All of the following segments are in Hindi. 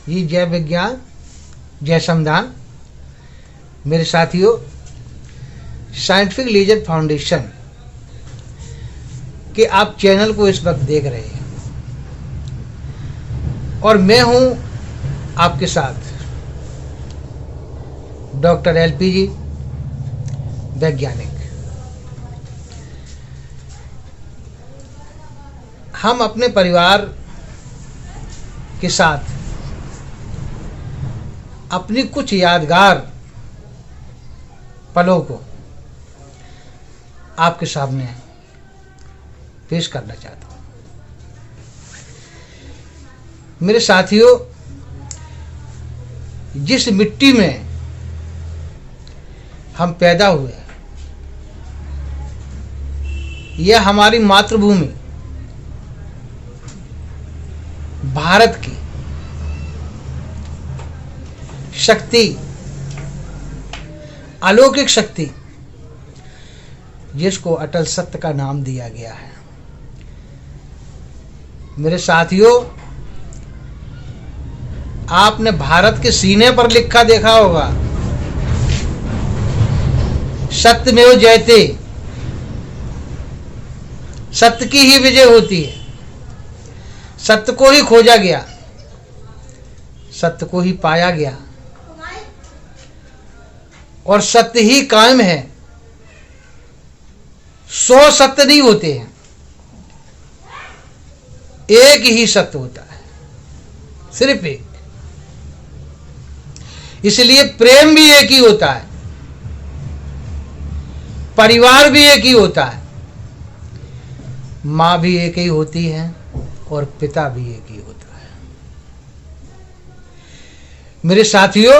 ये जय विज्ञान जय संविधान। मेरे साथियों, साइंटिफिक लीजर फाउंडेशन के आप चैनल को इस वक्त देख रहे हैं और मैं हूं आपके साथ डॉक्टर LP जी, वैज्ञानिक। हम अपने परिवार के साथ अपनी कुछ यादगार पलों को आपके सामने पेश करना चाहता हूं। मेरे साथियों, जिस मिट्टी में हम पैदा हुए, यह हमारी मातृभूमि भारत की शक्ति, अलौकिक शक्ति, जिसको अटल सत्य का नाम दिया गया है। मेरे साथियों, आपने भारत के सीने पर लिखा देखा होगा, सत्यमेव जयते, सत्य की ही विजय होती है। सत्य को ही खोजा गया, सत्य को ही पाया गया और सत्य ही कायम है। 100 सत्य नहीं होते हैं, एक ही सत्य होता है, सिर्फ एक। इसलिए प्रेम भी एक ही होता है, परिवार भी एक ही होता है, मां भी एक ही होती है और पिता भी एक ही होता है। मेरे साथियों,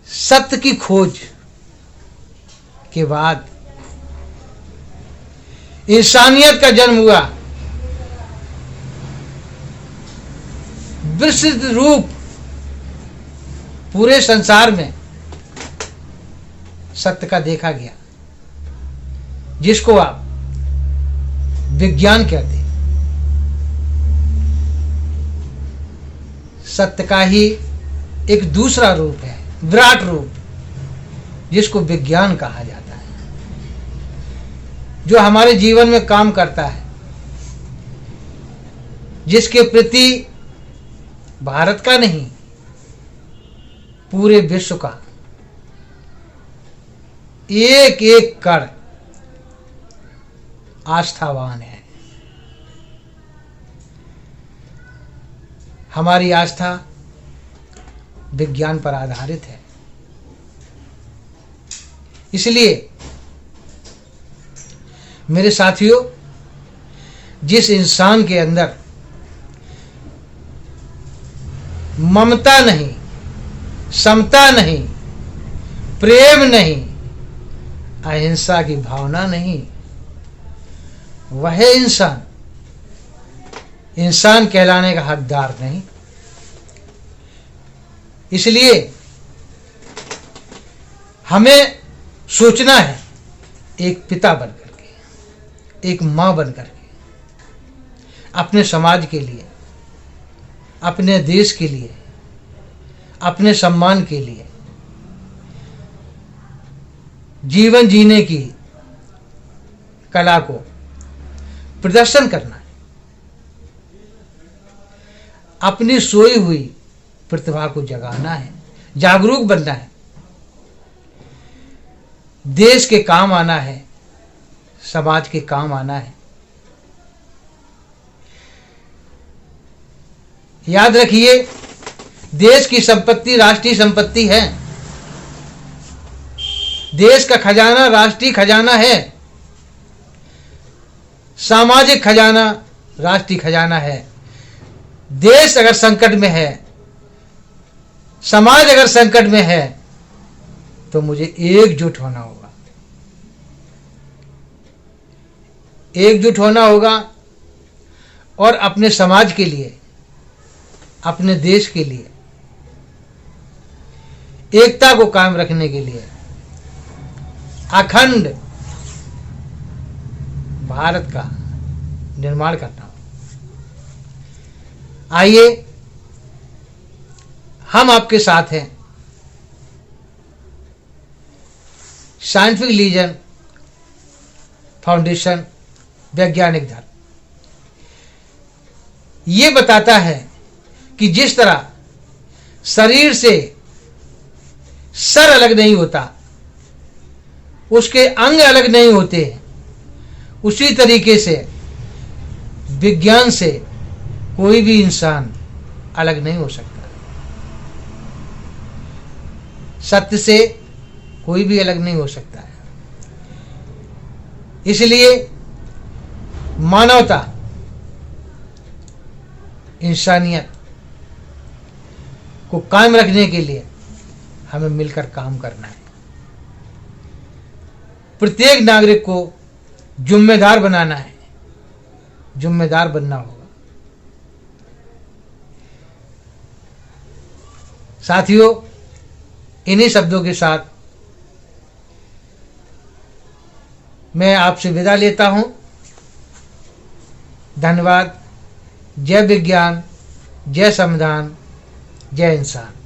सत्य की खोज के बाद इंसानियत का जन्म हुआ। विस्तृत रूप पूरे संसार में सत्य का देखा गया, जिसको आप विज्ञान कहते हैं। सत्य का ही एक दूसरा रूप है, विराट रूप, जिसको विज्ञान कहा जाता है, जो हमारे जीवन में काम करता है, जिसके प्रति भारत का नहीं, पूरे विश्व का एक एक कण आस्थावान है। हमारी आस्था विज्ञान पर आधारित है। इसलिए मेरे साथियों, जिस इंसान के अंदर ममता नहीं, समता नहीं, प्रेम नहीं, अहिंसा की भावना नहीं, वह इंसान कहलाने का हकदार नहीं। इसलिए हमें सोचना है, एक पिता बनकर के, एक मां बनकर के, अपने समाज के लिए, अपने देश के लिए, अपने सम्मान के लिए जीवन जीने की कला को प्रदर्शन करना है, अपनी सोई हुई प्रतिभा को जगाना है, जागरूक बनना है, देश के काम आना है, समाज के काम आना है। याद रखिए, देश की संपत्ति राष्ट्रीय संपत्ति है, देश का खजाना राष्ट्रीय खजाना है, सामाजिक खजाना राष्ट्रीय खजाना है। देश अगर संकट में है, समाज अगर संकट में है, तो मुझे एकजुट होना होगा, एकजुट होना होगा और अपने समाज के लिए, अपने देश के लिए एकता को कायम रखने के लिए अखंड भारत का निर्माण करना हो। आइए हम आपके साथ हैं। साइंटिफिक रीजन फाउंडेशन वैज्ञानिक धर्म ये बताता है कि जिस तरह शरीर से सर अलग नहीं होता, उसके अंग अलग नहीं होते, उसी तरीके से विज्ञान से कोई भी इंसान अलग नहीं हो सकता। सत्य से कोई भी अलग नहीं हो सकता है। इसलिए मानवता, इंसानियत को कायम रखने के लिए हमें मिलकर काम करना है। प्रत्येक नागरिक को जिम्मेदार बनाना है, जिम्मेदार बनना होगा। साथियों, इन्हीं शब्दों के साथ मैं आपसे विदा लेता हूं। धन्यवाद। जय विज्ञान, जय संविधान, जय इंसान।